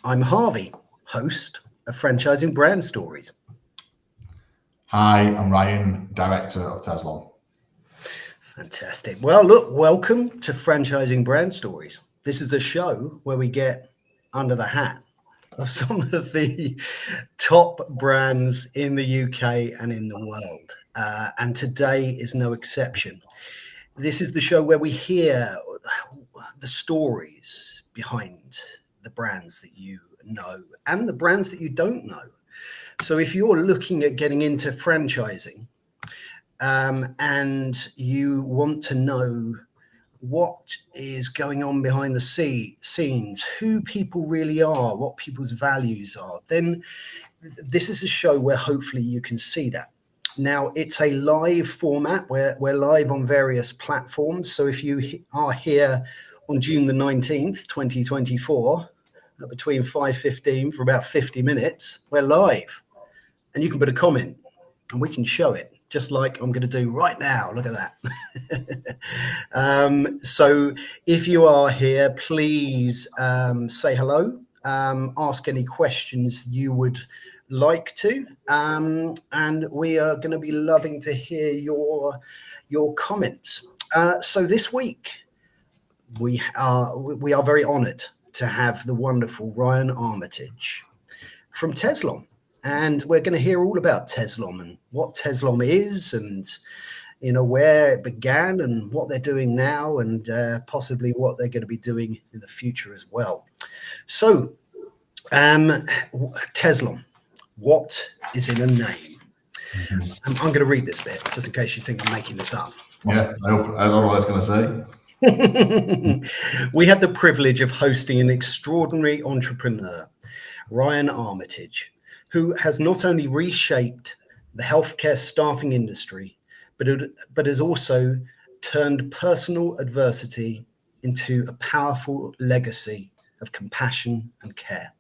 I'm Harvey, host of Franchising Brand Stories. Hi, I'm Ryan, Director of Tezlom. Fantastic. Well, look, welcome to Franchising Brand Stories. This is the show where we get under the hat of some of the top brands in the UK and in the world. And today is no exception. This is the show where we hear the stories behind the brands that you know and the brands that you don't know. So if you're looking at getting into franchising and you want to know what is going on behind the scenes, who people really are, what people's values are, then this is a show where hopefully you can see that. Now, it's a live format. We're live on various platforms. So if you are here on June the 19th, 2024, between 5:15 for about 50 minutes, we're live. And you can put a comment and we can show it, just like I'm going to do right now. Look at that. So if you are here, please say hello, ask any questions you would like to, and we are going to be loving to hear your comments. So this week we are very honored to have the wonderful Ryan Armitage from Tezlom, and we're going to hear all about Tezlom and what Tezlom is, and where it began and what they're doing now, and possibly what they're going to be doing in the future as well. So Tezlom, what is in a name? I'm going to read this bit just in case you think I'm making this up. Yeah, I don't know what I was going to say. We have the privilege of hosting an extraordinary entrepreneur, Ryan Armitage, who has not only reshaped the healthcare staffing industry, but has also turned personal adversity into a powerful legacy of compassion and care.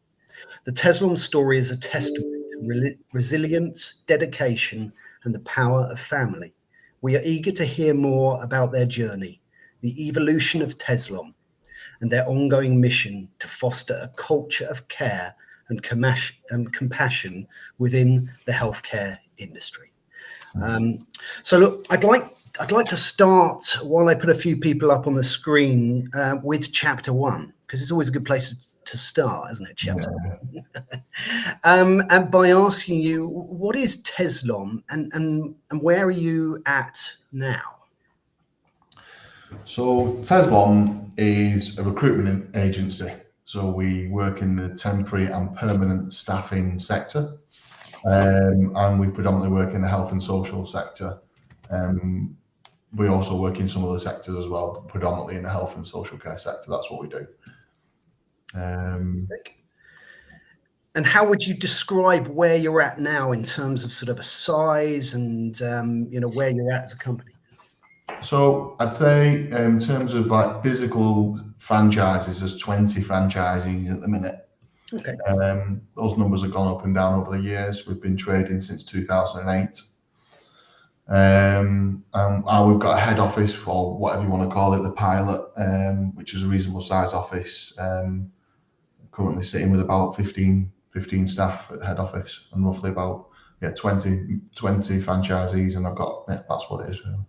The Tezlom story is a testament to resilience, dedication, and the power of family. We are eager to hear more about their journey, the evolution of Tezlom, and their ongoing mission to foster a culture of care and compassion within the healthcare industry. So look, I'd like to start, while I put a few people up on the screen, with chapter 1, because it's always a good place to start, isn't it? Chapter 1. And by asking you, what is Tezlom, and where are you at now? So Tezlom is a recruitment agency. So we work in the temporary and permanent staffing sector, and we predominantly work in the health and social sector. We also work in some other sectors as well, but predominantly in the health and social care sector. That's what we do. And how would you describe where you're at now in terms of sort of a size and where you're at as a company? So I'd say in terms of like physical franchises, there's 20 franchisees at the minute. Okay. Those numbers have gone up and down over the years. We've been trading since 2008. And we've got a head office, or whatever you want to call it, the pilot, which is a reasonable size office. Currently sitting with about 15 staff at the head office, and roughly about 20 franchisees, and that's what it is really.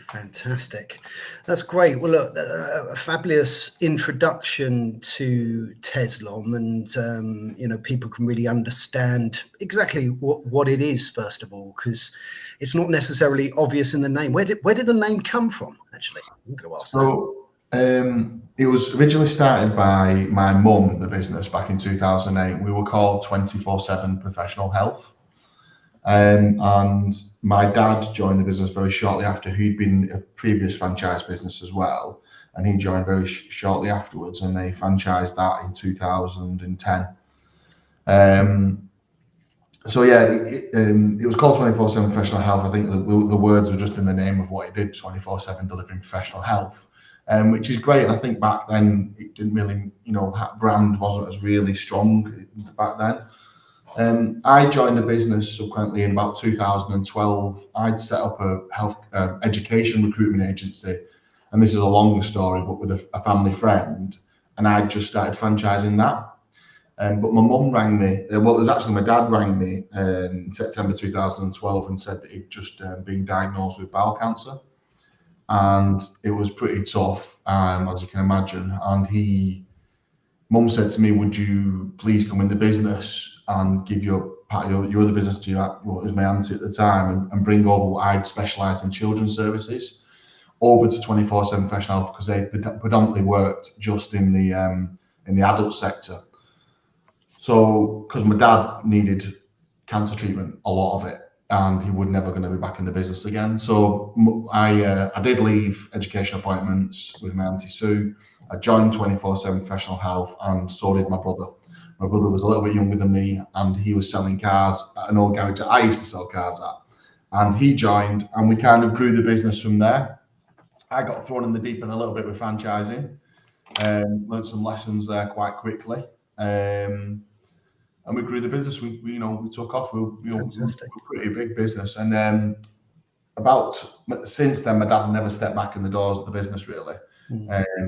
Fantastic. That's great. Well, look, a fabulous introduction to Tezlom, and people can really understand exactly what it is, first of all, because it's not necessarily obvious in the name. Where did the name come from, actually? I'm going to ask that. It was originally started by my mum, the business, back in 2008. We were called 24/7 Professional Health. And my dad joined the business very shortly after. He'd been a previous franchise business as well, and he joined very shortly afterwards, and they franchised that in 2010. It was called 24/7 Professional Health. I think the words were just in the name of what it did, 24/7 delivering professional health, which is great. And I think back then it didn't really, brand wasn't as really strong back then. I joined the business subsequently in about 2012. I'd set up a health education recruitment agency, and this is a longer story, but with a family friend. and I just started franchising that. But my mum rang me. Well, it was actually my dad rang me in September 2012 and said that he'd just been diagnosed with bowel cancer, and it was pretty tough, as you can imagine. And mum said to me, "Would you please come in the business and give your part of your other business to what was my auntie at the time, and bring over what I'd specialised in children's services over to 24/7 professional health, because they predominantly worked just in the adult sector." So, because my dad needed cancer treatment, a lot of it, and he was never going to be back in the business again. So I did leave education appointments with my auntie Sue. I joined 24/7 professional health, and so did my brother. My brother was a little bit younger than me, and he was selling cars at an old garage that I used to sell cars at. And he joined, and we kind of grew the business from there. I got thrown in the deep end a little bit with franchising, learned some lessons there quite quickly. And we grew the business. We took off. We were a pretty big business. And since then, my dad never stepped back in the doors of the business, really.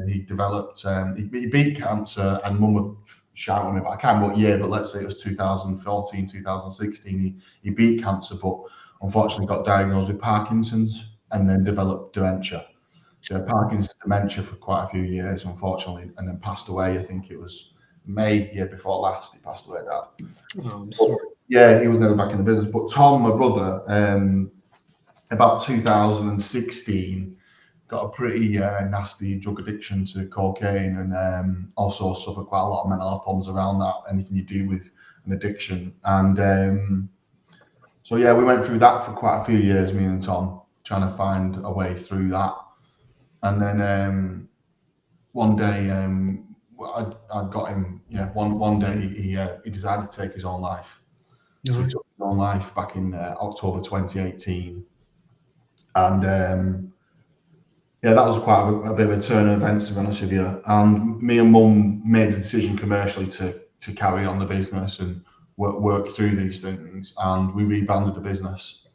He developed, he beat cancer, and mum would shout at me, but I can't remember what year, but let's say it was 2014, 2016. He beat cancer, but unfortunately got diagnosed with Parkinson's and then developed dementia. He had Parkinson's dementia for quite a few years, unfortunately, and then passed away. I think it was May year before last. He passed away, Dad. Oh, I'm sorry. Yeah, he was never back in the business. But Tom, my brother, about 2016, got a pretty nasty drug addiction to cocaine, and also suffered quite a lot of mental health problems around that, anything you do with an addiction. And so, yeah, we went through that for quite a few years, me and Tom, trying to find a way through that. And then one day, I got him, one day he decided to take his own life. So he took his own life back in October 2018. And that was quite a bit of a turn of events, to be honest with you. And me and mum made a decision commercially to carry on the business and work through these things. And we rebranded the business.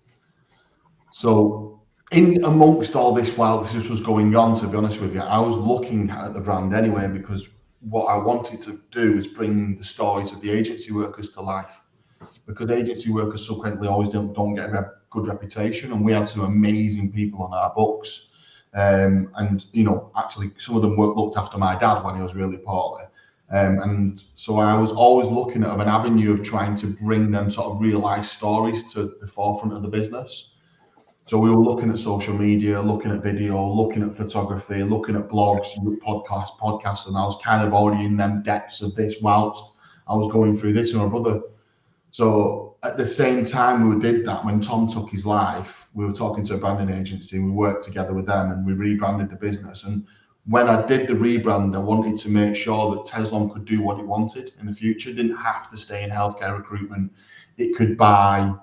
So in amongst all this, while this was going on, to be honest with you, I was looking at the brand anyway, because what I wanted to do is bring the stories of the agency workers to life, because agency workers subsequently always don't get a good reputation, and we had some amazing people on our books, and actually some of them looked after my dad when he was really poorly, and so I was always looking at an avenue of trying to bring them sort of real life stories to the forefront of the business. So we were looking at social media, looking at video, looking at photography, looking at blogs, podcasts, and I was kind of already in them depths of this whilst I was going through this with my brother. So at the same time we did that, when Tom took his life, we were talking to a branding agency, and we worked together with them, and we rebranded the business. And when I did the rebrand, I wanted to make sure that Tezlom could do what it wanted in the future. It didn't have to stay in healthcare recruitment. It could buy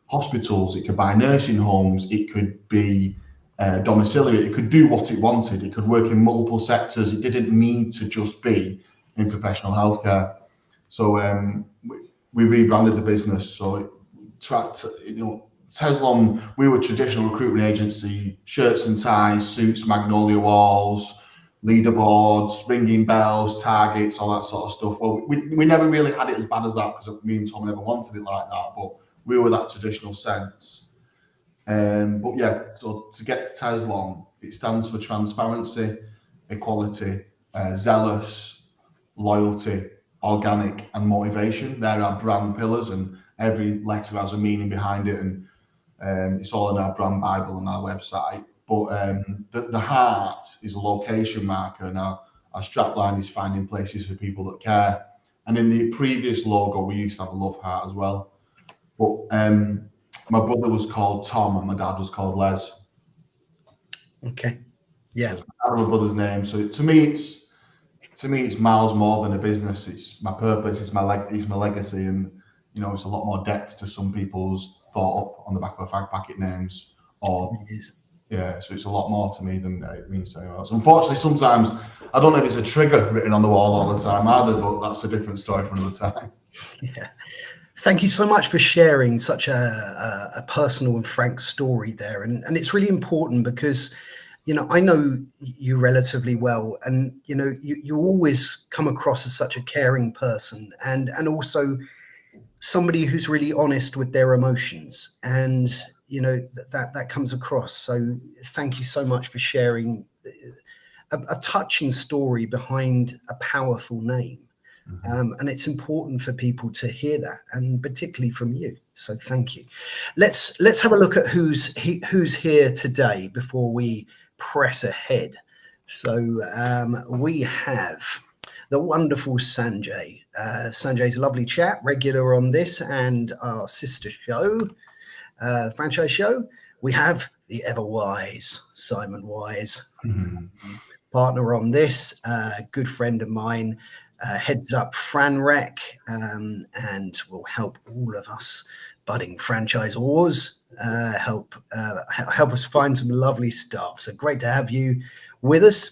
hospitals, it could buy nursing homes, it could be domiciliary, it could do what it wanted, it could work in multiple sectors. It didn't need to just be in professional healthcare. So we rebranded the business. So it tracked, Tezlom, we were a traditional recruitment agency, shirts and ties, suits, magnolia walls, leaderboards, ringing bells, targets, all that sort of stuff. Well, we never really had it as bad as that, because me and Tom never wanted it like that, but we were that traditional sense. But yeah, so to get to Tezlom, it stands for transparency, equality, zealous, loyalty, organic, and motivation. They're our brand pillars, and every letter has a meaning behind it, and it's all in our brand Bible on our website. But the heart is a location marker, and our strapline is finding places for people that care. And in the previous logo, we used to have a love heart as well. But my brother was called Tom, and my dad was called Les. Okay. Yeah. So my brother's name. So to me, it's miles more than a business. It's my purpose. It's my legacy, and it's a lot more depth to some people's thought up on the back of a fag packet names. Or yeah, so it's a lot more to me than it means to anyone else. Unfortunately, sometimes I don't know if it's a trigger written on the wall all the time either, but that's a different story for another time. Yeah. Thank you so much for sharing such a personal and frank story there. And it's really important, because I know you relatively well, and you always come across as such a caring person, and also somebody who's really honest with their emotions, and that comes across. So thank you so much for sharing a touching story behind a powerful name. And it's important for people to hear that, and particularly from you. So thank you. Let's have a look at who's here today before we press ahead. So we have the wonderful Sanjay. Sanjay's a lovely chat, regular on this and our sister show, the franchise show. We have the ever wise Simon Wise, partner on this, good friend of mine. Heads up FranRec, and will help all of us budding franchisors help us find some lovely stuff. So great to have you with us.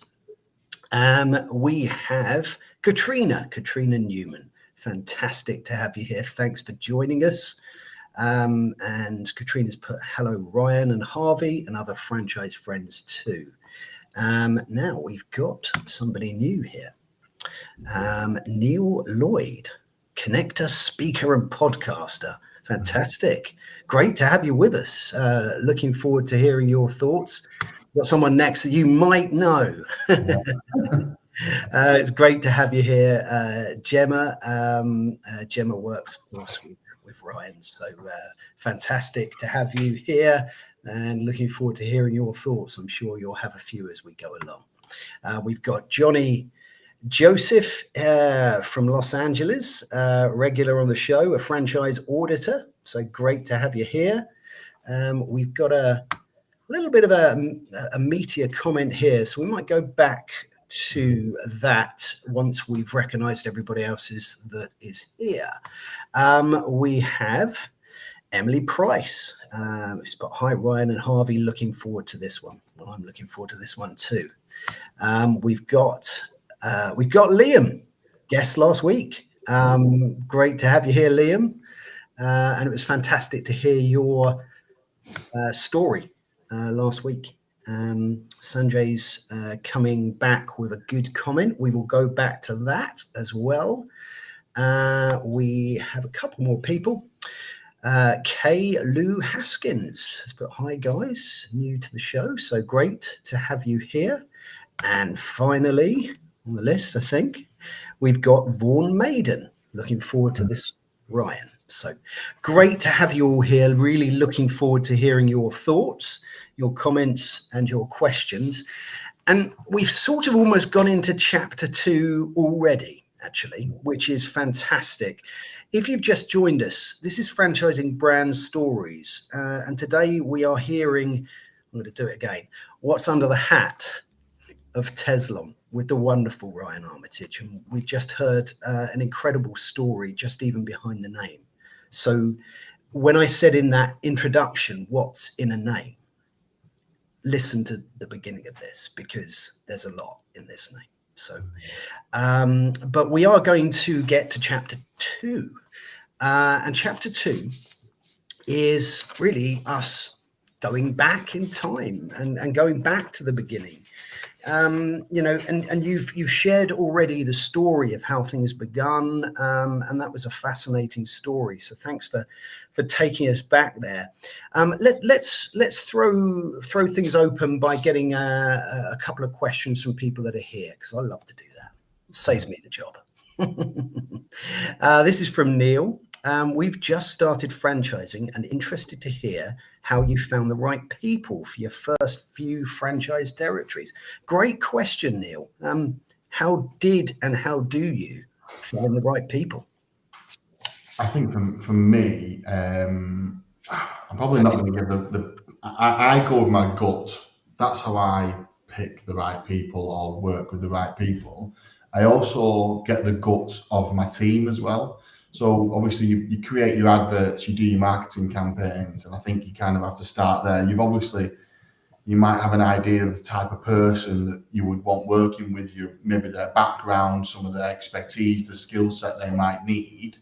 We have Katrina Newman. Fantastic to have you here. Thanks for joining us. And Katrina's put hello Ryan and Harvey and other franchise friends too. Now we've got somebody new here. Neil Lloyd, connector, speaker, and podcaster. Fantastic. Great to have you with us. Looking forward to hearing your thoughts. Got someone next that you might know. It's great to have you here, Gemma. Gemma works, of course, with Ryan. So fantastic to have you here, and looking forward to hearing your thoughts. I'm sure you'll have a few as we go along. We've got Johnny Joseph from Los Angeles, regular on the show, a franchise auditor. So great to have you here. We've got a little bit of a meatier comment here. So we might go back to that once we've recognized everybody else's that is here. We have Emily Price, who's got hi Ryan and Harvey, looking forward to this one. Well, I'm looking forward to this one too. We've got Liam, guest last week. Great to have you here, Liam. And it was fantastic to hear your story last week. Sanjay's coming back with a good comment. We will go back to that as well. We have a couple more people. Kay Lou Haskins has put hi guys, new to the show. So great to have you here. And finally, on the list, I think, we've got Vaughan Maiden. Looking forward to this, Ryan. So great to have you all here. Really looking forward to hearing your thoughts, your comments, and your questions. And we've sort of almost gone into chapter 2 already, actually, which is fantastic. If you've just joined us, this is Franchising Brand Stories. And today we are hearing, I'm going to do it again, what's under the hat of Tezlom with the wonderful Ryan Armitage. And we've just heard an incredible story just even behind the name. So when I said in that introduction, what's in a name, listen to the beginning of this because there's a lot in this name. So, but we are going to get to chapter 2. And chapter 2 is really us going back in time and going back to the beginning. And you've shared already the story of how things begun, and that was a fascinating story. So thanks for taking us back there. Let's throw things open by getting a couple of questions from people that are here, because I love to do that. It saves me the job. This is from Neil. We've just started franchising and interested to hear how you found the right people for your first few franchise territories. Great question, Neil. How did and how do you find the right people? I think for me, I'm probably not going to give I go with my gut. That's how I pick the right people or work with the right people. I also get the gut of my team as well. So obviously you create your adverts, you do your marketing campaigns, and I think you kind of have to start there. You might have an idea of the type of person that you would want working with you, maybe their background, some of their expertise, the skill set they might need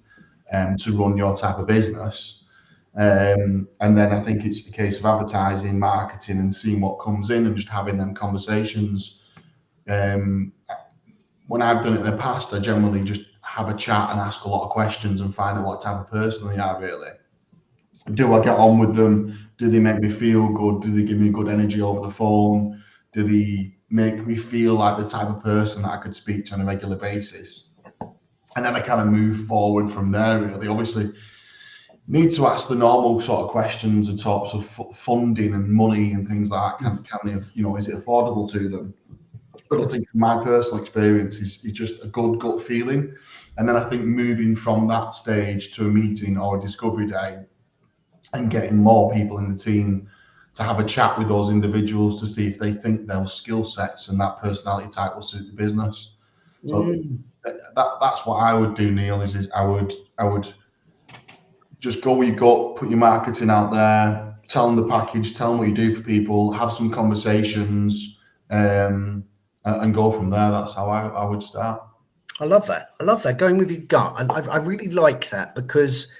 to run your type of business. And then I think it's a case of advertising, marketing, and seeing what comes in and just having them conversations. When I've done it in the past, I generally just have a chat and ask a lot of questions and find out what type of person they are really. Do I get on with them? Do they make me feel good? Do they give me good energy over the phone? Do they make me feel like the type of person that I could speak to on a regular basis? And then I kind of move forward from there, really. Obviously, need to ask the normal sort of questions in terms of funding and money and things like that. Can they, is it affordable to them? But I think my personal experience is just a good gut feeling. And then I think moving from that stage to a meeting or a discovery day and getting more people in the team to have a chat with those individuals to see if they think their skill sets and that personality type will suit the business. So that's what I would do, Neil, is I would just go where you gut, put your marketing out there, tell them the package, tell them what you do for people, have some conversations, and go from there. That's how I would start. I love that. I love that. Going with your gut. I really like that, because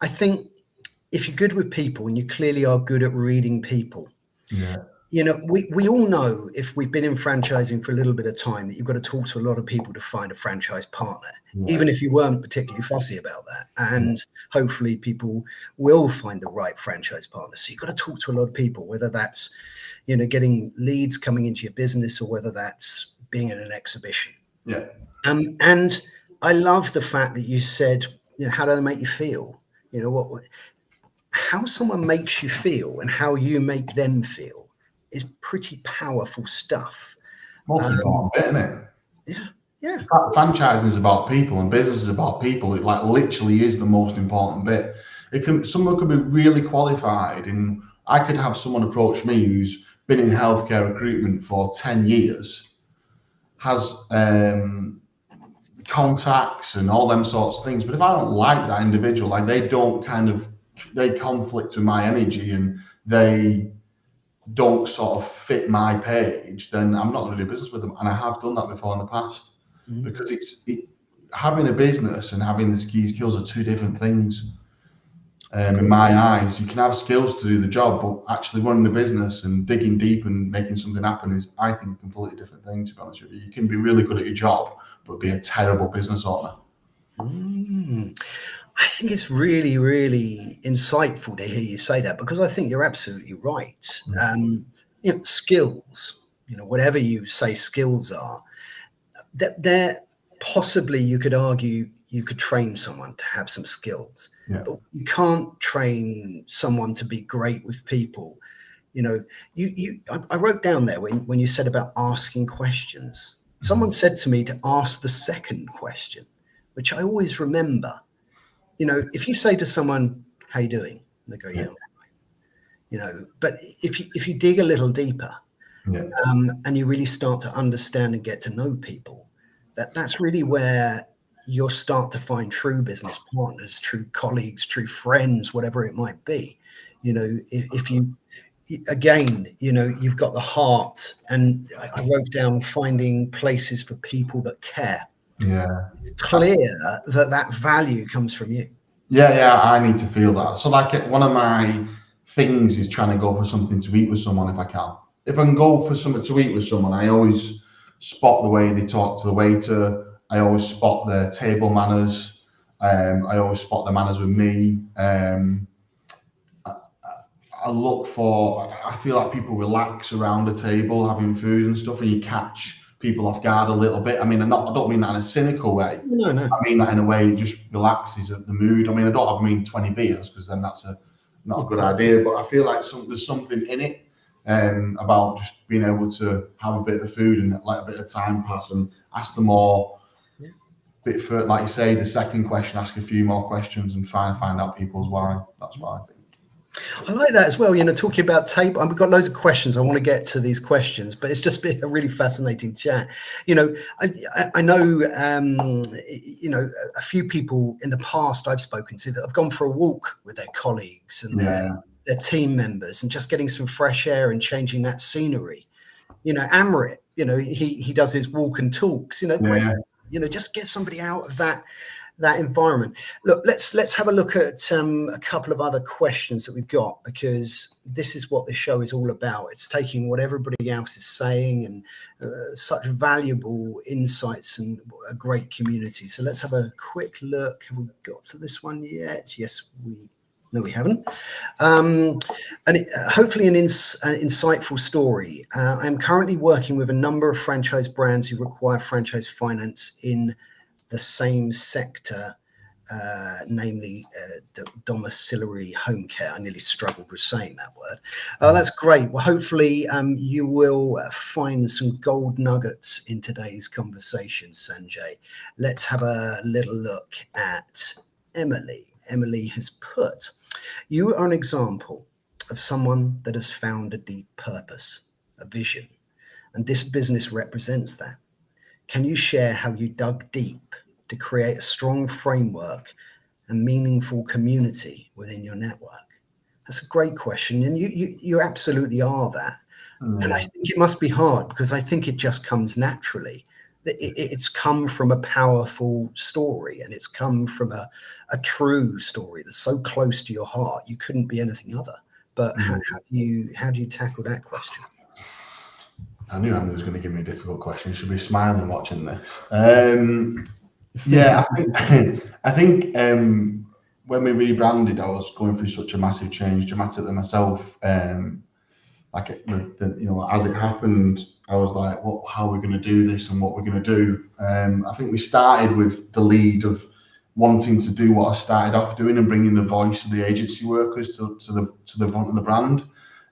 I think if you're good with people and you clearly are good at reading people, we all know, if we've been in franchising for a little bit of time, that you've got to talk to a lot of people to find a franchise partner, even if you weren't particularly fussy about that. And hopefully people will find the right franchise partner. So you've got to talk to a lot of people, whether that's, getting leads coming into your business or whether that's being in an exhibition. Yeah. And I love the fact that you said, how do they make you feel? How someone makes you feel and how you make them feel is pretty powerful stuff. Most important bit, isn't it? Yeah. Franchising is about people and business is about people. It literally is the most important bit. Someone could be really qualified, and I could have someone approach me who's been in healthcare recruitment for 10 years, has contacts and all them sorts of things. But if I don't like that individual, they conflict with my energy and they don't sort of fit my page, then I'm not going to do business with them. And I have done that before in the past, because having a business and having the skills are two different things. In my eyes, you can have skills to do the job, but actually running a business and digging deep and making something happen is, I think, a completely different thing, to be honest with you. You can be really good at your job, but be a terrible business owner. I think it's really, really insightful to hear you say that, because I think you're absolutely right. Skills, whatever you say skills are, they're possibly, you could argue, you could train someone to have some skills, but you can't train someone to be great with people. I wrote down there when you said about asking questions, someone said to me to ask the second question, which I always remember. If you say to someone, how you doing? And they go, yeah, I'm fine. But if you dig a little deeper, and you really start to understand and get to know people, that's really where you'll start to find true business partners, true colleagues, true friends, whatever it might be. If you, again, you've got the heart, and I wrote down finding places for people that care. Yeah. It's clear that value comes from you. Yeah, I need to feel that. So one of my things is trying to go for something to eat with someone if I can. If I can go for something to eat with someone, I always spot the way they talk to the waiter. I always spot their table manners. I always spot their manners with me. I feel like people relax around a table having food and stuff, and you catch people off guard a little bit. I don't mean that in a cynical way. No. I mean that in a way it just relaxes the mood. I don't mean 20 beers, because then that's not a good idea. But I feel like there's something in it about just being able to have a bit of food and let a bit of time pass and ask them more. Bit for, like you say, the second question, ask a few more questions and try and find out people's why. That's what I think. I like that as well. Talking about table, we've got loads of questions. I want to get to these questions, but it's just been a really fascinating chat. I know, a few people in the past I've spoken to that have gone for a walk with their colleagues and their team members, and just getting some fresh air and changing that scenery. Amrit, he does his walk and talks. Great. Just get somebody out of that that environment. Look, let's have a look at a couple of other questions that we've got, because this is what this show is all about. It's taking what everybody else is saying and such valuable insights and a great community. So let's have a quick look. Have we got to this one yet? Yes, no, we haven't. Hopefully an insightful story. I am currently working with a number of franchise brands who require franchise finance in the same sector, namely domiciliary home care. I nearly struggled with saying that word. That's great. Well, hopefully you will find some gold nuggets in today's conversation, Sanjay. Let's have a little look at Emily. Emily has put, you are an example of someone that has found a deep purpose, a vision, and this business represents that. Can you share how you dug deep to create a strong framework and meaningful community within your network? That's a great question, and you absolutely are that. And I think it must be hard, because I think it just comes naturally. It's come from a powerful story, and it's come from a true story that's so close to your heart. You couldn't be anything other. But how do you tackle that question? I knew Emily was going to give me a difficult question. You should be smiling watching this. Yeah, I think when we rebranded, I was going through such a massive change dramatically myself. Like as it happened, I was like, how are we going to do this and what we're going to do? I think we started with the lead of wanting to do what I started off doing and bringing the voice of the agency workers to the front of the brand.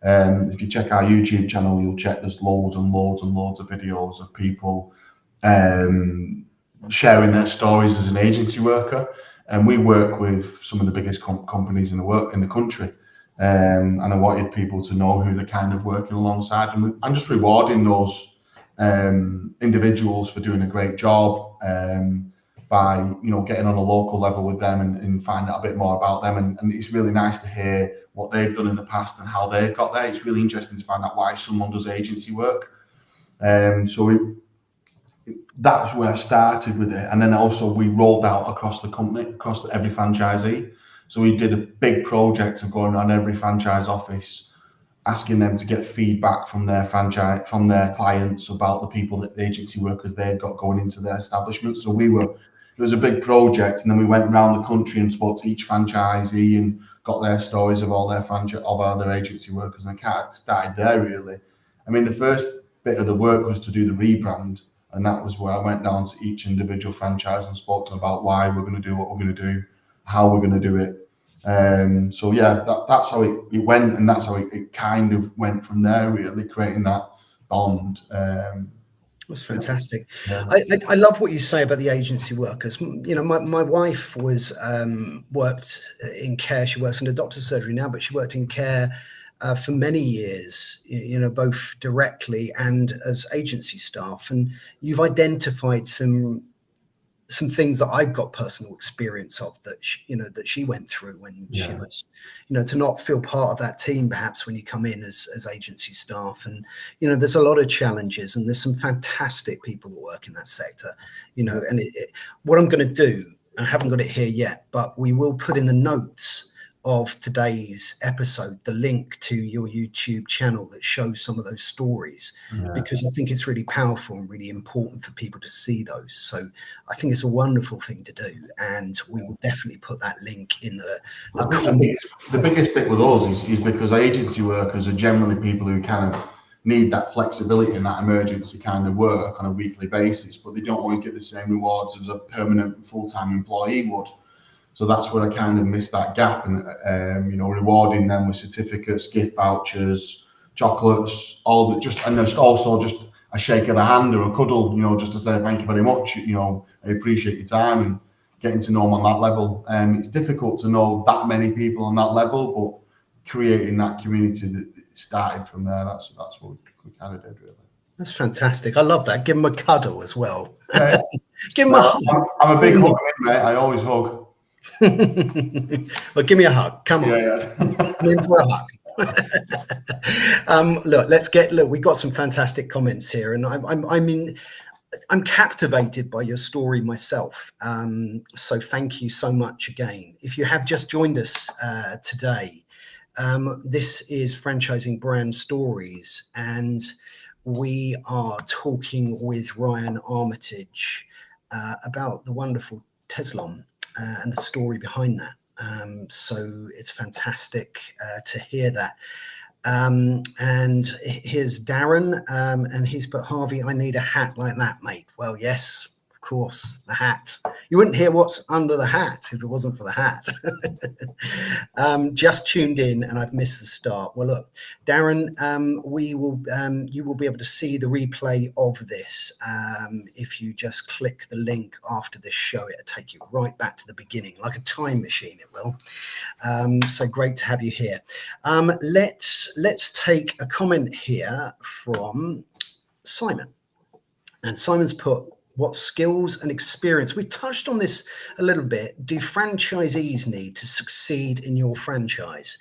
If you check our YouTube channel, you'll check there's loads and loads and loads of videos of people sharing their stories as an agency worker. And we work with some of the biggest companies in the country. And I wanted people to know who they're kind of working alongside, and I'm just rewarding those individuals for doing a great job by getting on a local level with them and find out a bit more about them. And it's really nice to hear what they've done in the past and how they've got there. It's really interesting to find out why someone does agency work. That's where I started with it, and then also we rolled out across the company, across every franchisee. So we did a big project of going around every franchise office, asking them to get feedback from their clients about the people, that the agency workers they've got going into their establishment. So it was a big project, and then we went around the country and spoke to each franchisee and got their stories of all their agency workers, and kind of started there really. I mean, the first bit of the work was to do the rebrand, and that was where I went down to each individual franchise and spoke to them about why we're going to do what we're going to do, how we're going to do it. So yeah, that's how it went, and that's how it kind of went from there, really, creating that bond. That's fantastic. Yeah. I love what you say about the agency workers. My wife worked in care. She works in a doctor's surgery now, but she worked in care for many years, both directly and as agency staff. And you've identified some things that I've got personal experience of that she went through when she was, to not feel part of that team perhaps when you come in as agency staff. And there's a lot of challenges, and there's some fantastic people that work in that sector. And what I'm going to do, I haven't got it here yet, but we will put in the notes of today's episode the link to your YouTube channel that shows some of those stories, because I think it's really powerful and really important for people to see those. So I think it's a wonderful thing to do, and we will definitely put that link in the comments. The biggest bit with us is because agency workers are generally people who kind of need that flexibility and that emergency kind of work on a weekly basis, but they don't always get the same rewards as a permanent full-time employee would. So that's where I kind of missed that gap, and rewarding them with certificates, gift vouchers, chocolates, and also just a shake of the hand or a cuddle, just to say thank you very much. I appreciate your time, and getting to know them on that level. It's difficult to know that many people on that level, but creating that community that started from there. That's what we kind of did, really. That's fantastic. I love that. Give them a cuddle as well. Give them a hug. I'm a big hugger, mate. I always hug. Well, give me a hug. Come on. I'm in for a hug. Look, we got some fantastic comments here, and I'm captivated by your story myself. So thank you so much again. If you have just joined us today, this is Franchising Brand Stories, and we are talking with Ryan Armitage about the wonderful Tezlom and the story behind that. So it's fantastic to hear that. And here's Darren, and he's put, Harvey, I need a hat like that, mate. Well, yes, of course, the hat. You wouldn't hear what's under the hat if it wasn't for the hat. Just tuned in and I've missed the start. Well, look, Darren, you will be able to see the replay of this. If you just click the link after this show, it'll take you right back to the beginning, like a time machine, it will. So great to have you here. Let's take a comment here from Simon. And Simon's put, what skills and experience, we've touched on this a little bit, do franchisees need to succeed in your franchise?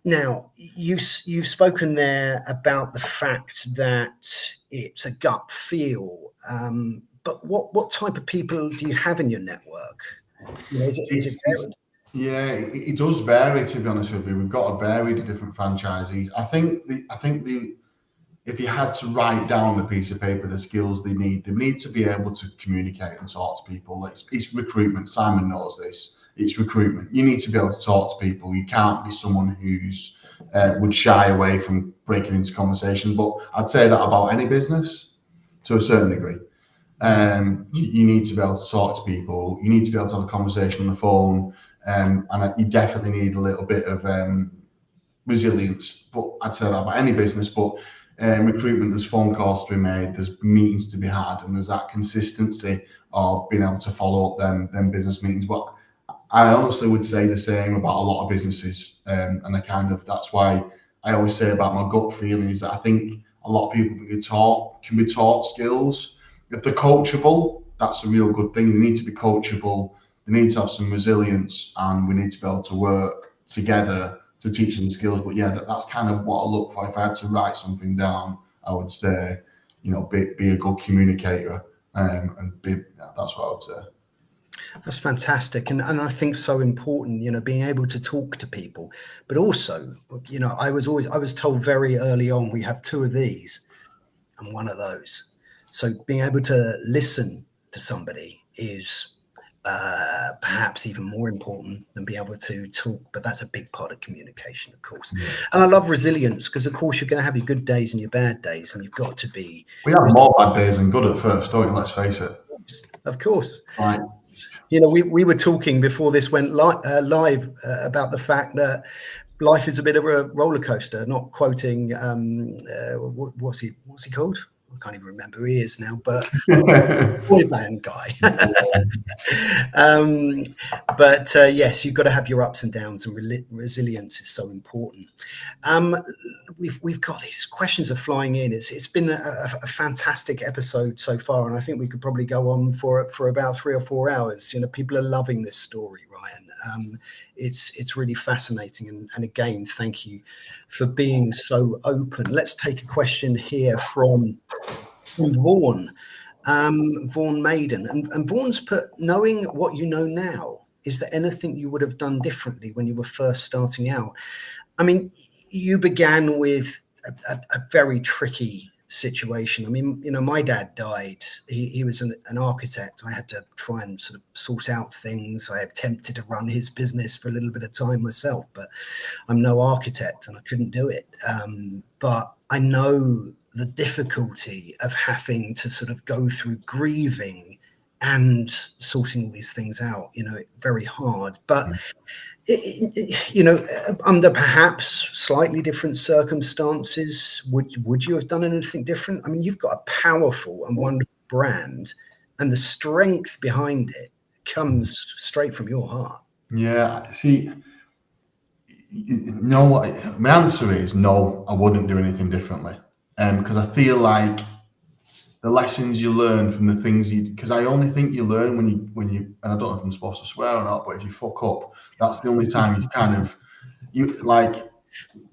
Now, you've spoken there about the fact that it's a gut feel, but what type of people do you have in your network? You know, is it varied? Yeah, it does vary, to be honest with you. We've got a varied of different franchisees. I think if you had to write down a piece of paper the skills they need to be able to communicate and talk to people. It's recruitment. Simon knows this. It's recruitment. You need to be able to talk to people. You can't be someone who's would shy away from breaking into conversation. But I'd say that about any business to a certain degree. You need to be able to talk to people. You need to be able to have a conversation on the phone. And you definitely need a little bit of resilience. But I'd say that about any business. But recruitment, there's phone calls to be made, there's meetings to be had, and there's that consistency of being able to follow up them business meetings. But I honestly would say the same about a lot of businesses, and that's why I always say about my gut feeling is that I think a lot of people can be taught skills. If they're coachable, that's a real good thing. They need to be coachable. They need to have some resilience, and we need to be able to work together to teach them skills. But yeah, that's kind of what I look for. If I had to write something down, I would say, be a good communicator, that's what I would say. That's fantastic, and I think so important, being able to talk to people, but also, I was told very early on, we have two of these and one of those. So being able to listen to somebody is perhaps even more important than being able to talk, but that's a big part of communication, of course. Yeah. And I love resilience, because of course you're going to have your good days and your bad days, and you've got to be. We have more bad days than good at first, don't we? Let's face it. Of course. Right. We were talking before this went live about the fact that life is a bit of a roller coaster. Not quoting what's he called? I can't even remember who he is now, but boy band guy. But yes, you've got to have your ups and downs, and resilience is so important. We've got these questions are flying in. It's been a fantastic episode so far, and I think we could probably go on for about 3 or 4 hours. People are loving this story, Ryan. It's really fascinating, and again, thank you for being so open. Let's take a question here from Vaughan, Vaughan Maiden, and Vaughan's put, knowing what you know now, is there anything you would have done differently when you were first starting out? I mean, you began with a very tricky situation. I mean, my dad died. He was an architect. I had to try and sort of sort out things. I attempted to run his business for a little bit of time myself, but I'm no architect and I couldn't do it. But I know the difficulty of having to sort of go through grieving and sorting all these things out, very hard. But under perhaps slightly different circumstances, would you have done anything different? I mean, you've got a powerful and wonderful brand, and the strength behind it comes straight from your heart. Yeah, see, no, my answer is no, I wouldn't do anything differently. Because I feel like the lessons you learn from the things because I only think you learn when you, and I don't know if I'm supposed to swear or not, but if you fuck up, that's the only time you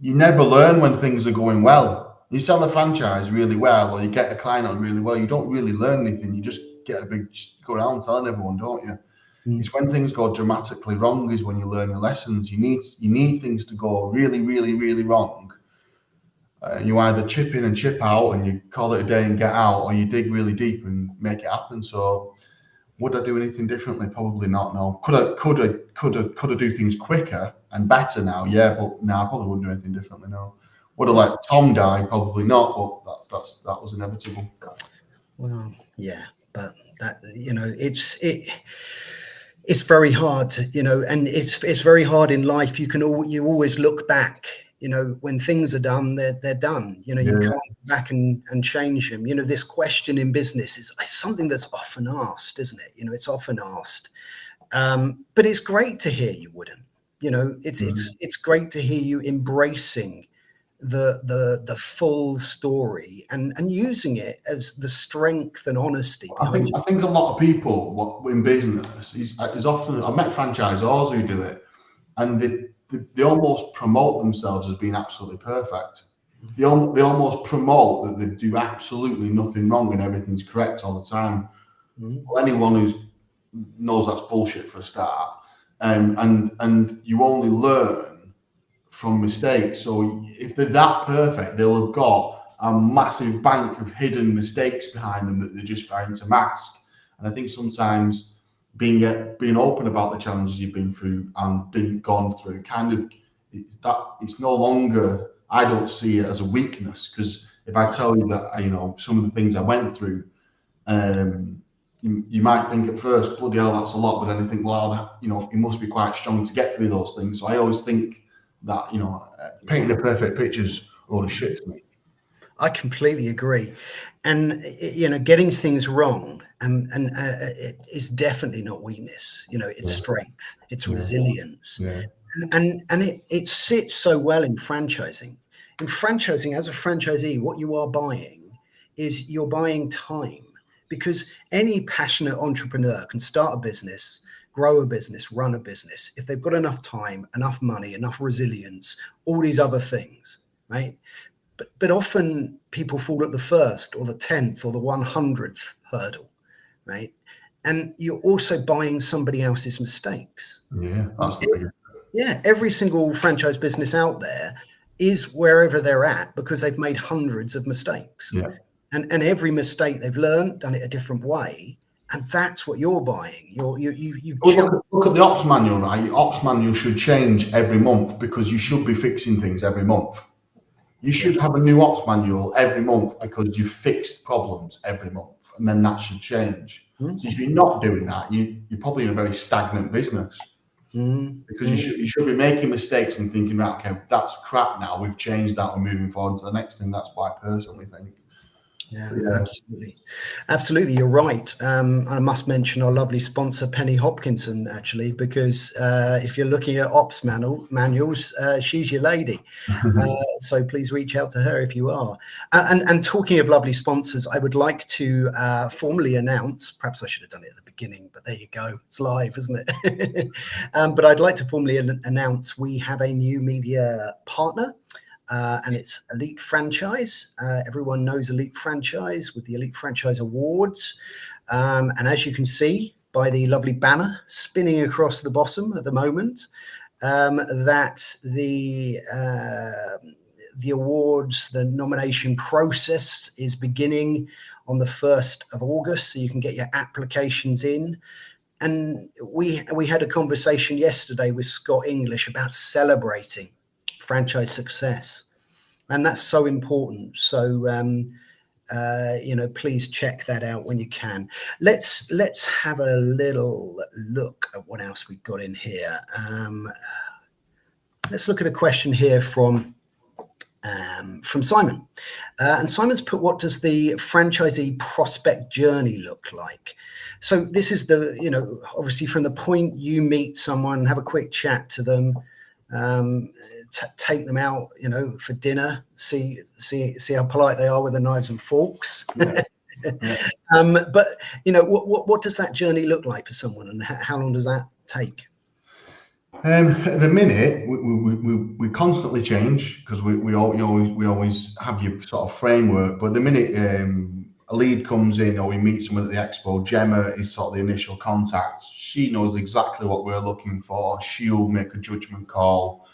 never learn when things are going well. You sell a franchise really well, or you get a client on really well, you don't really learn anything. You just get go around telling everyone, don't you? It's when things go dramatically wrong is when you learn your lessons. You need things to go really, really, really wrong. You either chip in and chip out and you call it a day and get out, or you dig really deep and make it happen. So would I do anything differently? Probably not. No. Could I do things quicker and better now? Yeah, but no, I probably wouldn't do anything differently. No. Would I let Tom die? Probably not. But that was inevitable. Well, yeah, but that, you know, it's very hard to, you know, and it's very hard in life. You always look back. You know, when things are done, they're done. You know, you can't go back and change them. You know, this question in business is something that's often asked, isn't it? You know, it's often asked, but it's great to hear you wouldn't. You know, it's great to hear you embracing the full story and using it as the strength and honesty. I think a lot of people in business is often, I've met franchisors who do it, and they almost promote themselves as being absolutely perfect. They almost promote that they do absolutely nothing wrong and everything's correct all the time. Well, anyone who knows that's bullshit for a start. And you only learn from mistakes. So if they're that perfect, they'll have got a massive bank of hidden mistakes behind them that they're just trying to mask. And I think sometimes being open about the challenges you've been through and gone through, it's no longer, I don't see it as a weakness, because if I tell you that, you know, some of the things I went through, you might think at first, bloody hell, that's a lot, but then you think, well, you know, it must be quite strong to get through those things. So I always think that, you know, painting a perfect picture is a lot of shit to me. I completely agree. And, you know, getting things wrong and it is definitely not weakness. You know, it's strength, it's resilience. And it sits so well in franchising. In franchising, as a franchisee, what you are buying is you're buying time, because any passionate entrepreneur can start a business, grow a business, run a business, if they've got enough time, enough money, enough resilience, all these other things, right? But often people fall at the first or the 10th or the 100th hurdle, right? And you're also buying somebody else's mistakes. Yeah, that's the biggest. Yeah, every single franchise business out there is wherever they're at because they've made hundreds of mistakes. Yeah. And every mistake they've learned, done it a different way. And that's what you're buying. Look at the ops manual, right? Your ops manual should change every month because you should be fixing things every month. You should have a new ops manual every month because you've fixed problems every month, and then that should change. So if you're not doing that, you're probably in a very stagnant business because you should be making mistakes and thinking, right, okay, that's crap now. We've changed that. We're moving forward to the next thing. That's what I personally think. Yeah, absolutely. You're right. I must mention our lovely sponsor, Penny Hopkinson, actually, because if you're looking at ops manuals, she's your lady. So please reach out to her if you are. And talking of lovely sponsors, I would like to formally announce, perhaps I should have done it at the beginning, but there you go. It's live, isn't it? But I'd like to formally announce we have a new media partner. And it's Elite Franchise. Everyone knows Elite Franchise with the Elite Franchise Awards. And as you can see by the lovely banner spinning across the bottom at the moment, that the awards, the nomination process is beginning on the 1st of August. So you can get your applications in. And we had a conversation yesterday with Scott English about celebrating franchise success, and that's so important. So you know, please check that out when you can. Let's have a little look at what else we've got in here. Let's look at a question here from Simon, and Simon's put, what does the franchisee prospect journey look like? So this is the, you know, obviously from the point you meet someone, have a quick chat to them, take them out, you know, for dinner, see how polite they are with the knives and forks. Yeah. But you know, what does that journey look like for someone, and how long does that take? At the minute, we constantly change because we always have your sort of framework. But the minute a lead comes in or we meet someone at the expo, Gemma is sort of the initial contact. She knows exactly what we're looking for. She'll make a judgment call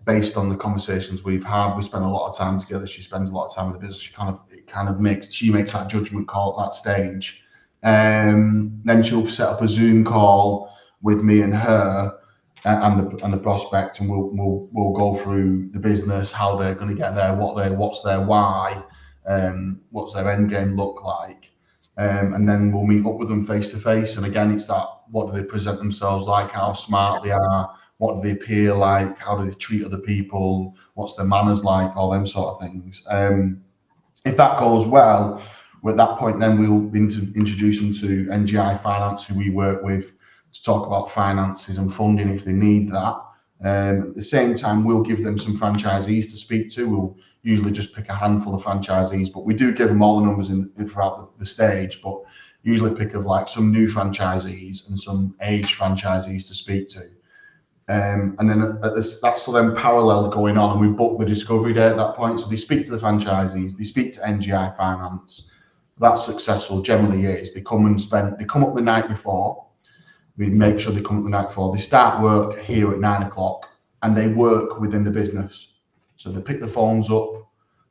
based on the conversations we've had. We spend a lot of time together. She spends a lot of time with the business. She makes that judgment call at that stage. Then she'll set up a Zoom call with me and her and the prospect, and we'll go through the business, how they're going to get there, what's their why, what's their end game look like, and then we'll meet up with them face to face. And again, it's that, what do they present themselves like, how smart they are, what do they appear like, how do they treat other people, what's their manners like, all them sort of things. If that goes well, at that point, then we'll introduce them to NGI Finance, who we work with, to talk about finances and funding if they need that. At the same time, we'll give them some franchisees to speak to. We'll usually just pick a handful of franchisees, but we do give them all the numbers throughout the stage, but usually pick of like some new franchisees and some aged franchisees to speak to. And then that's then parallel going on, and we book the discovery day at that point. So they speak to the franchisees, they speak to NGI Finance. That's successful, generally is. They come up the night before. We make sure they come up the night before. They start work here at 9 o'clock and they work within the business. So they pick the phones up,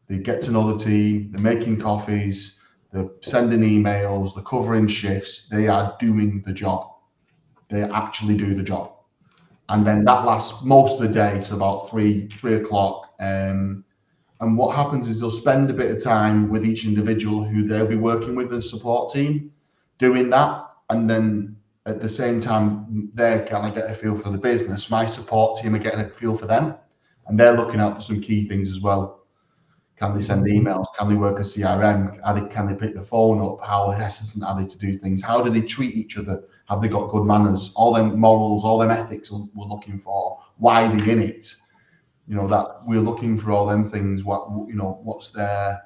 they get to know the team, they're making coffees, they're sending emails, they're covering shifts. They are doing the job. They actually do the job. And then that lasts most of the day to about 3 o'clock. And what happens is they'll spend a bit of time with each individual who they'll be working with, the support team, doing that. And then at the same time, they're kind of getting a feel for the business. My support team are getting a feel for them, and they're looking out for some key things as well. Can they send emails? Can they work a CRM? Can they pick the phone up? How hesitant are they to do things? How do they treat each other? Have they got good manners? All them morals, all them ethics we're looking for. Why are they in it? You know, that we're looking for all them things. Where's their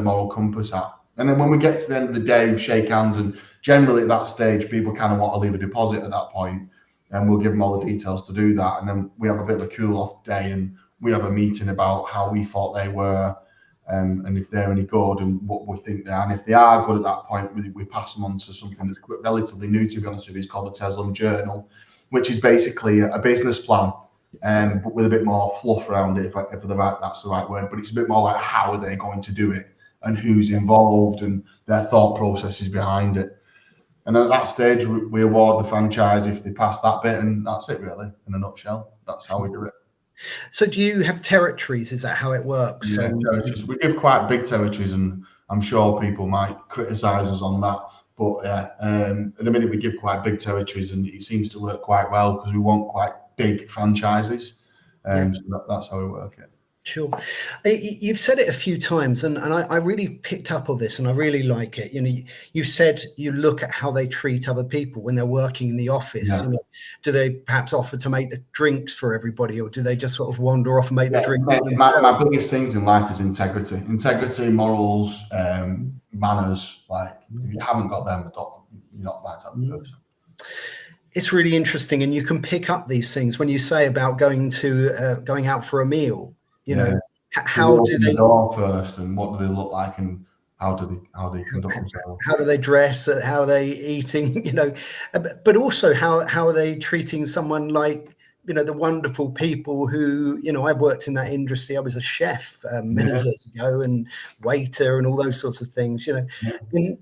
moral compass at? And then when we get to the end of the day, we shake hands, and generally at that stage, people kind of want to leave a deposit at that point, and we'll give them all the details to do that. And then we have a bit of a cool-off day, and we have a meeting about how we thought they were, and if they're any good, and what we think they are. And if they are good at that point, we pass them on to something that's relatively new, to be honest with you. It's called the Tezlom Journal, which is basically a business plan, but with a bit more fluff around it, if that's the right word. But it's a bit more like, how are they going to do it, and who's involved, and their thought processes behind it. And then at that stage, we award the franchise if they pass that bit, and that's it really, in a nutshell. That's how we do it. So do you have territories? Is that how it works? Yeah, territories. We give quite big territories, and I'm sure people might criticise us on that. But at the minute, we give quite big territories, and it seems to work quite well because we want quite big franchises. So that's how we work it. Sure. You've said it a few times, and I really picked up on this, and I really like it. You know, you said you look at how they treat other people when they're working in the office. Yeah. You know, do they perhaps offer to make the drinks for everybody, or do they just sort of wander off and make the drink? My biggest things in life is integrity, morals, manners. Like, if you haven't got them, you're not that type of person. It's really interesting, and you can pick up these things when you say about going out for a meal. You know, how do they door first, and what do they look like, and how do they conduct themselves? How do they dress? How are they eating? You know, but also how are they treating someone like, you know, the wonderful people who, you know, I worked in that industry. I was a chef many years ago, and waiter, and all those sorts of things. You know, and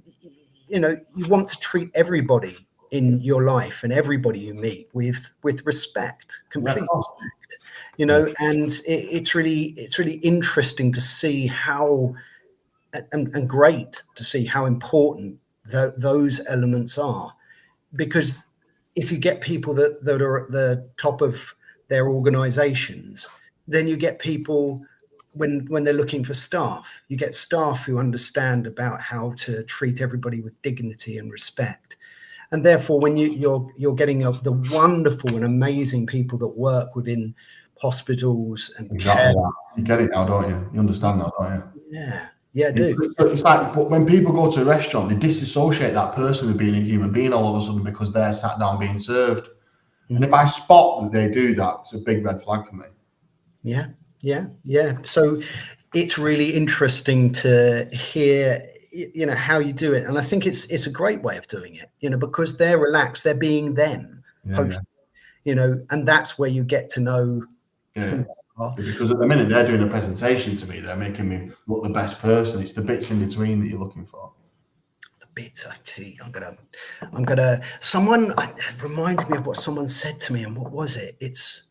you know, you want to treat everybody in your life and everybody you meet with respect, complete respect, you know. And it's really interesting to see how and great to see how important those elements are, because if you get people that are at the top of their organizations, then you get people when they're looking for staff, you get staff who understand about how to treat everybody with dignity and respect. And therefore, when you're getting the wonderful and amazing people that work within hospitals and care. You get it now, don't you? You understand that, don't you? Yeah, I do. It's like when people go to a restaurant, they disassociate that person of being a human being all of a sudden because they're sat down being served. And if I spot that they do that, it's a big red flag for me. Yeah. So it's really interesting to hear, how you do it. And I think it's a great way of doing it, because they're relaxed, they're being them, hopefully, and that's where you get to know who they are. Because at the minute they're doing a presentation to me, they're making me look the best person. It's the bits in between that you're looking for. The bits, actually, I'm gonna. Someone reminded me of what someone said to me, and what was it? It's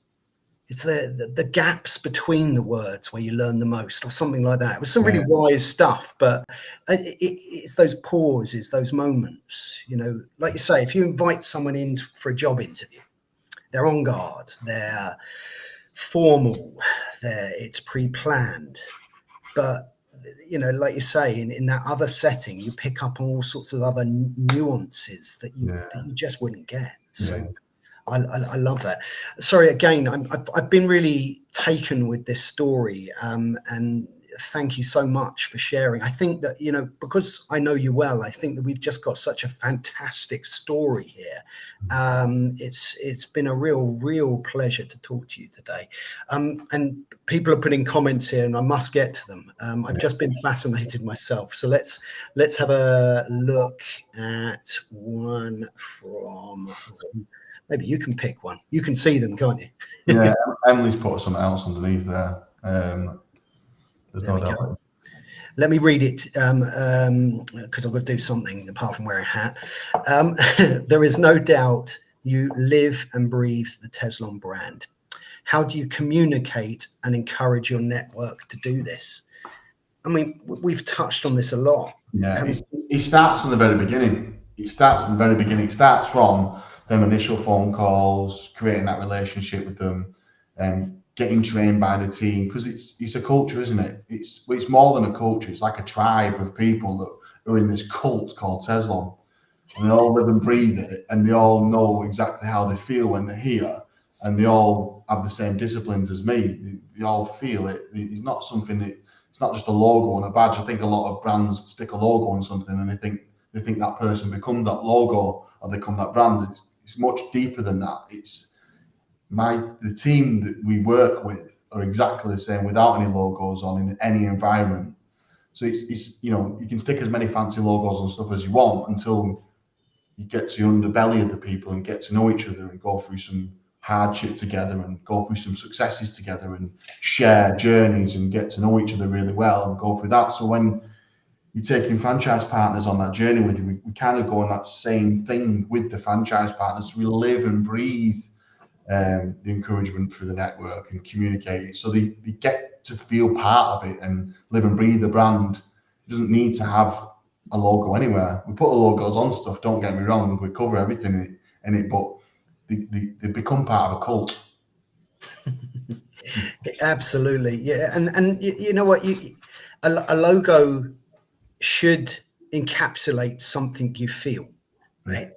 the gaps between the words where you learn the most, or something like that. It was some really wise stuff, but it's those pauses, those moments. Like you say, if you invite someone in for a job interview, they're on guard, they're formal, it's pre-planned, but like you say, in that other setting, you pick up on all sorts of other nuances that you just wouldn't get. So I love that. Sorry, again, I've been really taken with this story, and thank you so much for sharing. I think that, because I know you well, I think that we've just got such a fantastic story here. It's been a real pleasure to talk to you today. And people are putting comments here, and I must get to them. I've just been fascinated myself. So let's have a look at one from. Maybe you can pick one. You can see them, can't you? Yeah, Emily's put something else underneath there. There's no doubt. Let me read it, because I've got to do something apart from wearing a hat. There is no doubt you live and breathe the Tezlom brand. How do you communicate and encourage your network to do this? I mean, we've touched on this a lot. Yeah, it starts from the very beginning. It starts from them initial phone calls, creating that relationship with them, and getting trained by the team, because it's a culture, isn't it? It's more than a culture. It's like a tribe of people that are in this cult called Tezlom, and they all live and breathe it, and they all know exactly how they feel when they're here, and they all have the same disciplines as me. They all feel it. It's not something that. It's not just a logo and a badge. I think a lot of brands stick a logo on something, and they think that person becomes that logo, or they become that brand. It's much deeper than that. The team that we work with are exactly the same without any logos on in any environment. So it's you can stick as many fancy logos and stuff as you want until you get to the underbelly of the people and get to know each other and go through some hardship together and go through some successes together and share journeys and get to know each other really well and go through that. So when you're taking franchise partners on that journey with you, we kind of go on that same thing with the franchise partners. We live and breathe the encouragement through the network and communicate it, so they get to feel part of it and live and breathe the brand. It doesn't need to have a logo anywhere. We put the logos on stuff, don't get me wrong, we cover everything in it, but they become part of a cult. Absolutely, yeah. And you know what, a logo should encapsulate something you feel, right?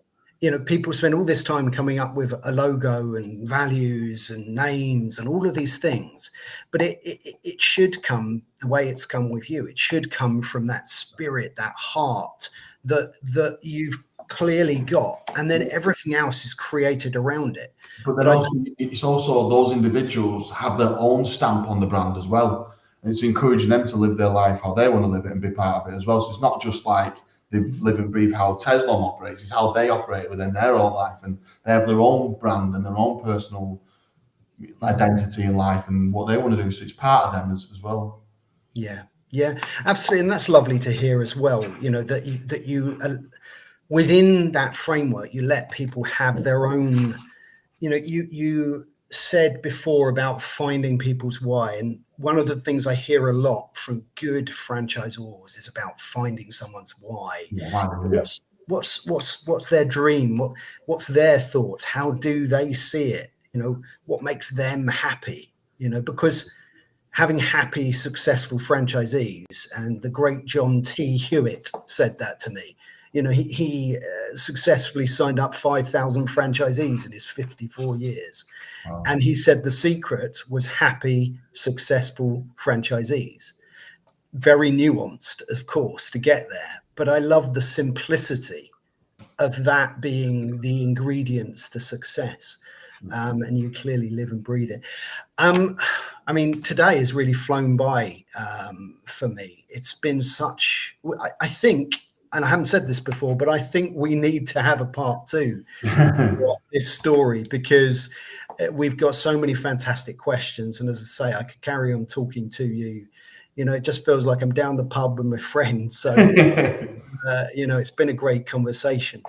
People spend all this time coming up with a logo and values and names and all of these things, but it should come the way it's come with you. It should come from that spirit, that heart that you've clearly got, and then everything else is created around it. But then it's also those individuals have their own stamp on the brand as well. And it's encouraging them to live their life how they want to live it and be part of it as well. So it's not just like they live and breathe how Tezlom operates, it's how they operate within their own life. And they have their own brand and their own personal identity in life and what they want to do. So it's part of them as well. Yeah, absolutely. And that's lovely to hear as well, that you within that framework, you let people have their own, you said before about finding people's why, and one of the things I hear a lot from good franchisors is about finding someone's why. What's their dream? What's their thoughts? How do they see it? What makes them happy? Because having happy, successful franchisees, and the great John T. Hewitt said that to me. He successfully signed up 5,000 franchisees in his 54 years. Wow. And he said the secret was happy, successful franchisees. Very nuanced, of course, to get there. But I love the simplicity of that being the ingredients to success. and you clearly live and breathe it. I mean, today has really flown by for me. It's been such, I think, and I haven't said this before, but I think we need to have a part 2 of this story, because we've got so many fantastic questions. And as I say, I could carry on talking to you. You know, it just feels like I'm down the pub with my friends. So, it's, you know, it's been a great conversation.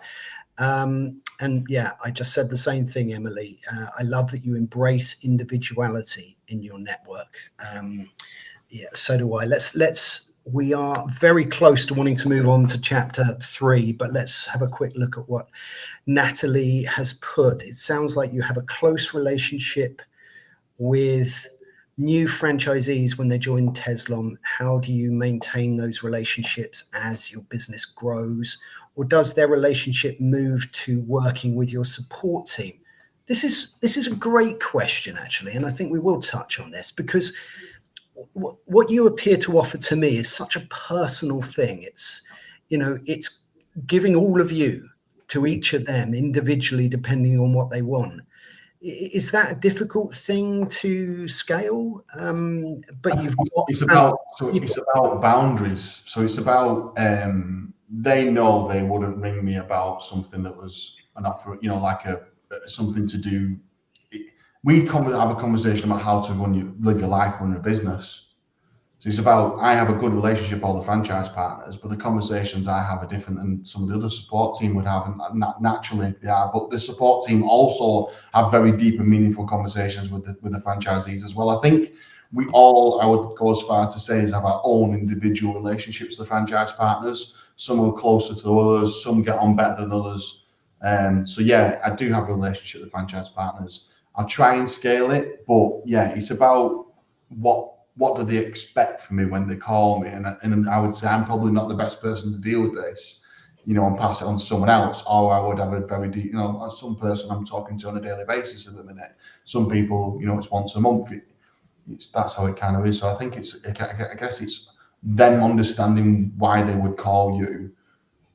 And yeah, I just said the same thing, Emily. I love that you embrace individuality in your network. Yeah, so do I. We are very close to wanting to move on to chapter 3, but let's have a quick look at what Natalie has put. It sounds like you have a close relationship with new franchisees when they join Tezlom. How do you maintain those relationships as your business grows? Or does their relationship move to working with your support team? This is a great question, actually, and I think we will touch on this, because what you appear to offer to me is such a personal thing. It's, you know, it's giving all of you to each of them individually, depending on what they want. Is that a difficult thing to scale? But it's about boundaries. So it's about they know they wouldn't ring me about something that was an offer, you know, like something to do. We have a conversation about how to live your life, run a business. So it's about, I have a good relationship with all the franchise partners, but the conversations I have are different than some of the other support team would have, and naturally they are. But the support team also have very deep and meaningful conversations with the franchisees as well. I think we all, I would go as far to say, is have our own individual relationships with the franchise partners. Some are closer to others, some get on better than others. So yeah, I do have a relationship with franchise partners. I'll try and scale it, but yeah, it's about what do they expect from me when they call me, and I would say I'm probably not the best person to deal with this, you know, and pass it on to someone else, or I would have a very deep, you know, some person I'm talking to on a daily basis at the minute. Some people, you know, it's once a month. That's how it kind of is. So I think I guess it's them understanding why they would call you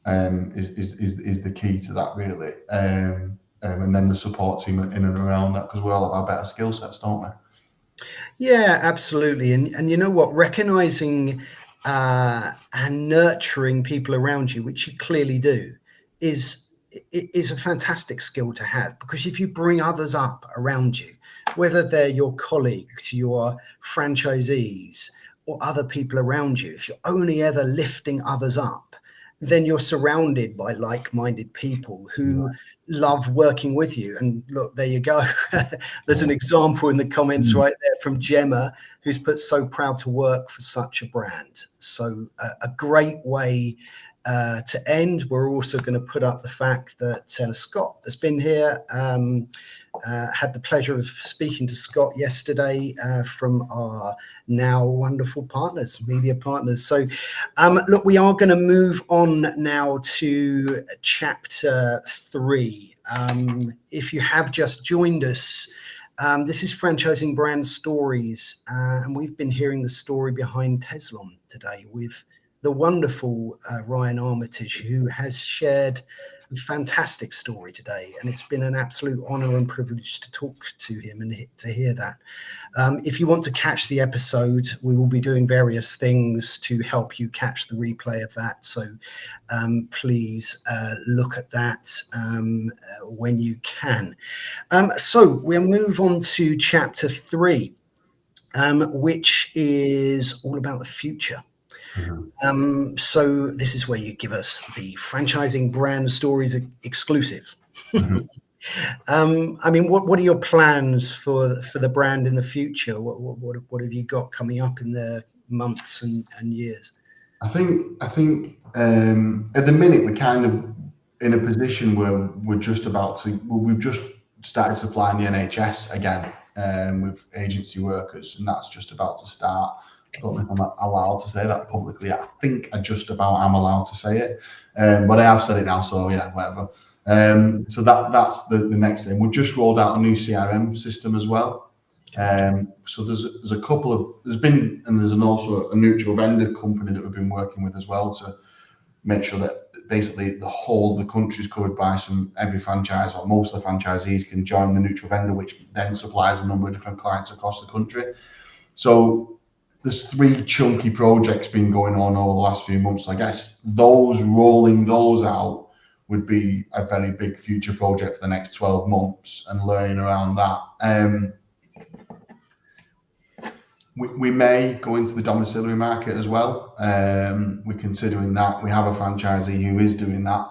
is the key to that, really. And then the support team in and around that, because we all have our better skill sets, don't we? Yeah, absolutely. And you know what, recognizing and nurturing people around you, which you clearly do, is a fantastic skill to have, because if you bring others up around you, whether they're your colleagues, your franchisees, or other people around you, if you're only ever lifting others up, then you're surrounded by like-minded people who love working with you. And look, there you go. There's an example in the comments right there from Gemma, who's put, so proud to work for such a brand. So a great way to end. We're also going to put up the fact that Scott has been here. Had the pleasure of speaking to Scott yesterday from our now wonderful partners, media partners. So look, we are going to move on now to chapter 3. If you have just joined us, this is Franchising Brand Stories, and we've been hearing the story behind Tezlom today with the wonderful Ryan Armitage, who has shared a fantastic story today, and it's been an absolute honor and privilege to talk to him and to hear that. If you want to catch the episode, we will be doing various things to help you catch the replay of that, so please look at that when you can. So we'll move on to chapter 3, which is all about the future. So this is where you give us the Franchising Brand Stories exclusive. I mean, what are your plans for the brand in the future? What have you got coming up in the months and years? I think at the minute we're kind of in a position where we've just started supplying the NHS again with agency workers, and that's just about to start. I don't know if I'm allowed to say that publicly. I think I just about am allowed to say it, but I have said it now, so yeah, whatever. So that's the next thing. We've just rolled out a new CRM system as well. So there's a couple of, there's also a neutral vendor company that we've been working with as well to make sure that basically the whole of the country is covered by every franchise, or most of the franchisees can join the neutral vendor, which then supplies a number of different clients across the country. So there's 3 chunky projects been going on over the last few months. I guess rolling those out would be a very big future project for the next 12 months, and learning around that. We may go into the domiciliary market as well. We're considering that. We have a franchisee who is doing that.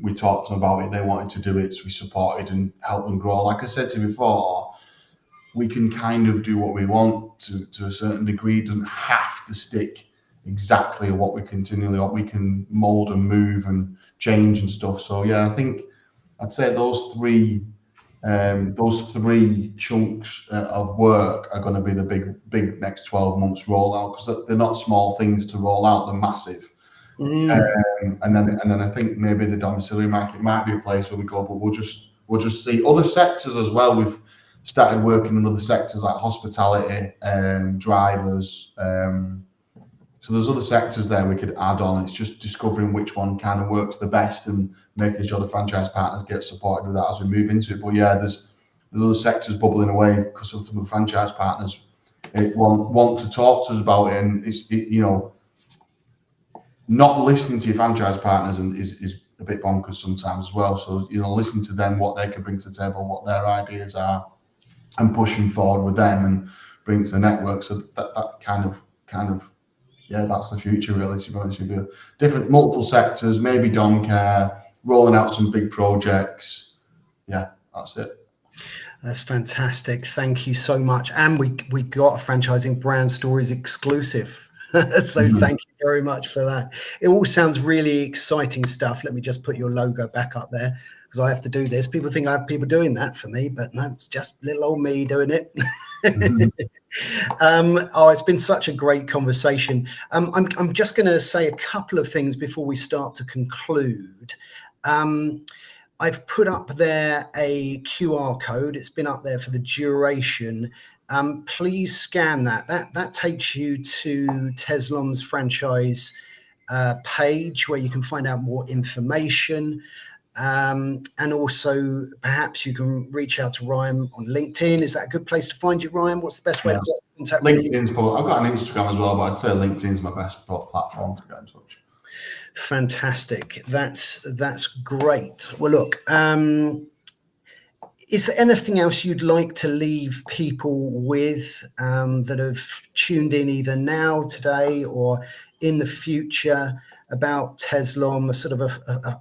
We talked to them about it. They wanted to do it, so we supported and helped them grow. Like I said to you before, we can kind of do what we want to a certain degree. It doesn't have to stick exactly what we continually want. We can mold and move and change and stuff. So yeah, I think I'd say those three chunks of work are going to be the big next 12 months rollout, because they're not small things to roll out, they're massive. And then I think maybe the domiciliary market might be a place where we go, but we'll just see other sectors as well. We've started working in other sectors like hospitality, drivers. So there's other sectors there we could add on. It's just discovering which one kind of works the best and making sure the franchise partners get supported with that as we move into it. But yeah, there's other sectors bubbling away, because some of the franchise partners want to talk to us about it. And it's not listening to your franchise partners is a bit bonkers sometimes as well. So listen to them, what they can bring to the table, what their ideas are, and pushing forward with them and bring it to the network. So that kind of yeah, that's the future really, to be honest with you. Different multiple sectors, maybe dom care, rolling out some big projects. Yeah, that's it. That's fantastic. Thank you so much. And we got a Franchising Brand Stories exclusive. So thank you very much for that. It all sounds really exciting stuff. Let me just put your logo back up there, because I have to do this. People think I have people doing that for me, but no, it's just little old me doing it. It's been such a great conversation. I'm just going to say a couple of things before we start to conclude. I've put up there a QR code. It's been up there for the duration. Please scan that. That takes you to Tezlom's franchise page, where you can find out more information. And also perhaps you can reach out to Ryan on LinkedIn. Is that a good place to find you, Ryan? What's the best way to get in contact with you? LinkedIn's I've got an Instagram as well, but I'd say LinkedIn's my best platform to get in touch. Fantastic. That's great. Well, look, is there anything else you'd like to leave people with that have tuned in either now, today, or in the future about Tezlom, sort of a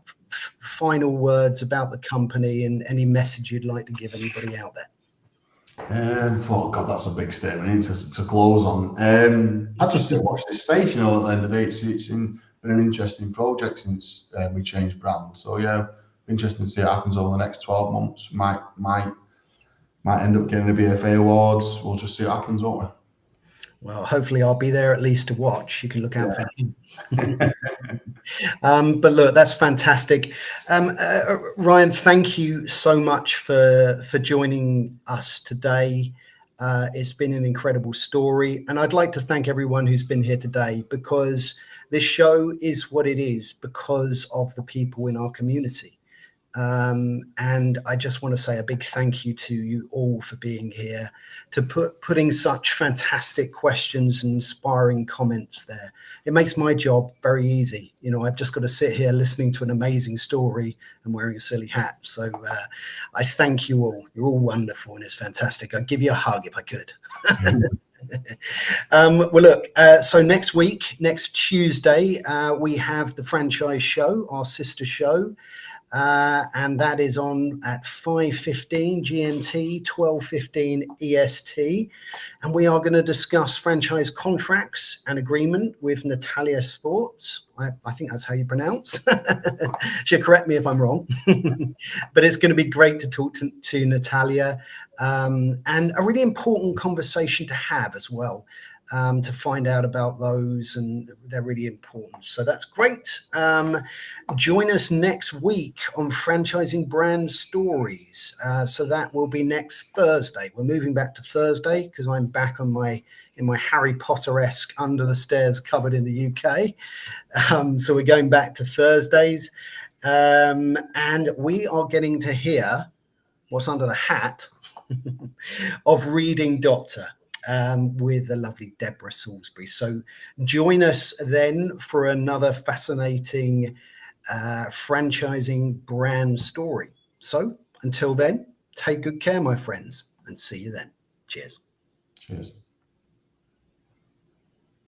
final words about the company and any message you'd like to give anybody out there? Oh God, that's a big statement to close on. I just watch this space. At the end of the day, it's been an interesting project since we changed brand. So yeah, interesting to see what happens over the next 12 months. Might end up getting a BFA awards. We'll just see what happens, won't we? Well, hopefully I'll be there at least to watch. You can look out for him. But look, that's fantastic. Ryan, thank you so much for joining us today. It's been an incredible story. And I'd like to thank everyone who's been here today, because this show is what it is because of the people in our community. And I just want to say a big thank you to you all for being here, to putting such fantastic questions and inspiring comments there. It makes my job very easy. I've just got to sit here listening to an amazing story and wearing a silly hat. So I thank you all. You're all wonderful, and it's fantastic. I'd give you a hug if I could. Well, look, so next week, next Tuesday, we have the franchise show, our sister show. And that is on at 5:15 GMT, 12:15 EST. And we are going to discuss franchise contracts and agreement with Natalia Sports. I think that's how you pronounce. She'll correct me if I'm wrong. But it's going to be great to talk to Natalia, and a really important conversation to have as well. to find out about those, and they're really important. So that's great. Join us next week on Franchising Brand Stories. So that will be next Thursday. We're moving back to Thursday because I'm back on in my Harry Potter-esque under the stairs cupboard in the UK. So we're going back to Thursdays, and we are getting to hear what's under the hat of Reading Doctor. With the lovely Deborah Salisbury. So join us then for another fascinating franchising brand story. So until then, take good care, my friends, and see you then. Cheers. Cheers.